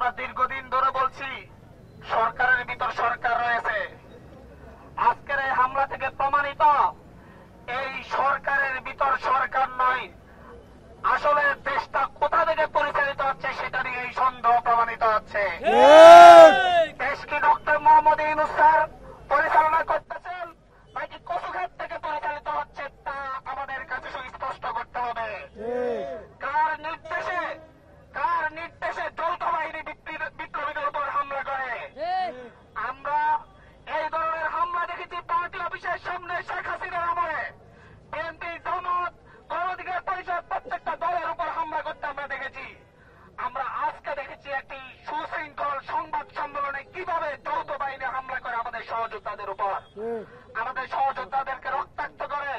আমরা দীর্ঘদিন ধরে বলছি সরকারের ভিতর সরকার রয়েছে। আজকের এই হামলা থেকে প্রমাণিত এই সরকারের ভিতর সরকার নয়, আসলে দেশটা কোথা থেকে পরিচালিত হচ্ছে সেটা নিয়ে এই সন্দেহ প্রমাণিত হচ্ছে। দেশকে ডক্টর মোহাম্মদ ইউনূস স্যার পরিচালনা করতেছেন নাকি কচুঘাট থেকে পরিচালিত হচ্ছে তা আমাদের কাছে সুস্পষ্ট করতে হবে। কার নির্দেশে যৌথ বাহিনী বিপ্লবীদের উপর হামলা করে? আমরা এই ধরনের হামলা দেখেছি পার্টি অফিসের সামনে শেখ হাসিনার আমলে। বিএনপি, জামাত, গণ অধিকার পরিষদ প্রত্যেকটা দলের উপর হামলা করতে আমরা দেখেছি। আমরা আজকে দেখেছি একটি সুশৃঙ্খল সংবাদ সম্মেলনে কিভাবে যৌথ বাহিনী হামলা করে আমাদের সহযোদ্ধাদের উপর, আমাদের সহযোদ্ধাদেরকে রক্তাক্ত করে।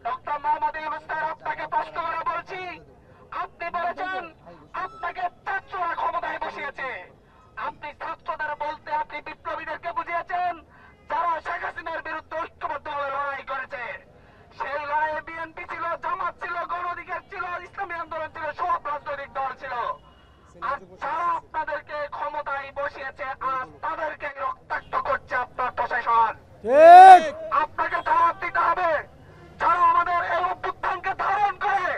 ডক্টর মোহাম্মদ ইউনূস স্যার, আপনাকে প্রশ্ন করে বলছি, আপনি বলেছেন আপনাকে ছাত্ররা ক্ষমতায় বসিয়েছে। আপনি ছাত্রদের বলতে আপনি বিপ্লবীদেরকে বুঝিয়েছেন যারা শেখ হাসিনার বিরুদ্ধে ঐক্যবদ্ধভাবে লড়াই করেছে। সেই লড়াইয়ে বিএনপি ছিল, জামাত ছিল, গণ অধিকার ছিল, ইসলামী আন্দোলন ছিল, সব রাজনৈতিক দল ছিল। আর যারা আপনাদেরকে ক্ষমতায় বসিয়েছে আজ তাদেরকে রক্তাক্ত করছে আপনার প্রশাসন। আপনাকে জবাব দিতে হবে। যারা আমাদের এই অভ্যুত্থানকে ধারণ করে,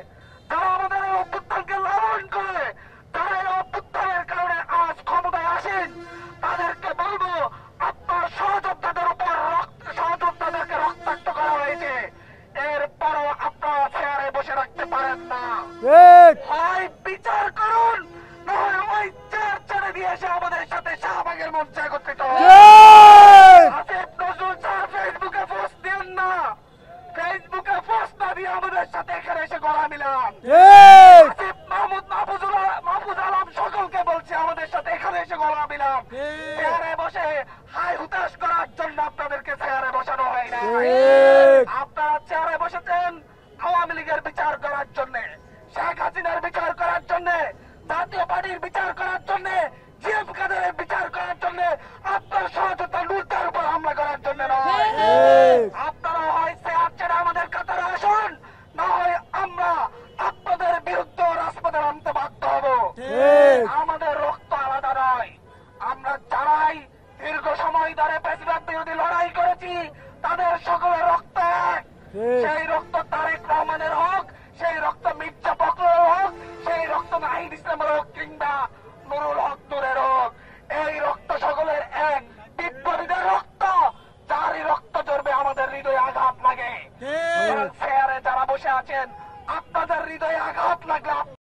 যারা আমাদের এই অভ্যুত্থানকে লালন করে, যারা এই অভ্যুত্থানের কারণে আজ ক্ষমতায় আসেন, তাদেরকে বলবো আপনার সহযোদ্ধাদের উপর সহযোদ্ধাদেরকে রক্তাক্ত করা হয়েছে। এরপরও আপনারা চেয়ারে বসে রাখতে পারেন না। হয় বিচার করুন, না হয় ওই চেয়ার ছেড়ে দিয়ে এসে আমাদের সাথে শাহবাগের মঞ্চে একত্রিত হন। আসিফ নজরুল স্যার ফেসবুকে পোস্ট দেন না, ফেসবুকে পোস্ট না দিয়ে আমাদের সাথে এখানে এসে গলা মিলান। আসিফ মাহফুজ আলম সকলকে বলছে আমাদের সাথে এখানে এসে গলা মিলান। চেয়ারে বসে হাই হুতাশ করার জন্য আপনাদেরকে চেয়ারে বসানো হয় না। আপনারা চেয়ারে বসেছেন আওয়ামী লীগের বিচার করার জন্য, শেখ হাসিনার বিচার করার জন্য, জাতীয় পার্টির বিচার করার জন্য, জিএফ কাদেরের বিচার করার জন্য, আপনার সহযোদ্ধা লুটটার উপর হামলা করার জন্য নয়। আপনারা হয় চেয়ার ছেড়ে আমাদের কাতারে আসুন, না হয় আমরা আপনাদের বিরুদ্ধে রাজপথে নামতে বাধ্য হব। আমাদের রক্ত আলাদা নয়। আমরা যারাই দীর্ঘ সময় ধরে ফ্যাসিবাদ বিরোধী লড়াই করেছি তাদের সকলের রক্ত এক। সেই রক্ত তারেক রহমানের হোক, সেই রক্ত মির্জা ফখরুলের হোক, সেই রক্ত নাহিদ ইসলামের হোক কিংবা নুরুল হক নূরের হোক, এই রক্ত সকলের এক। বিপ্লবীদের রক্ত, যারই রক্ত ঝরবে আমাদের হৃদয়ে আঘাত লাগে। চেয়ারে যারা বসে আছেন আপনাদের হৃদয়ে আঘাত লাগলে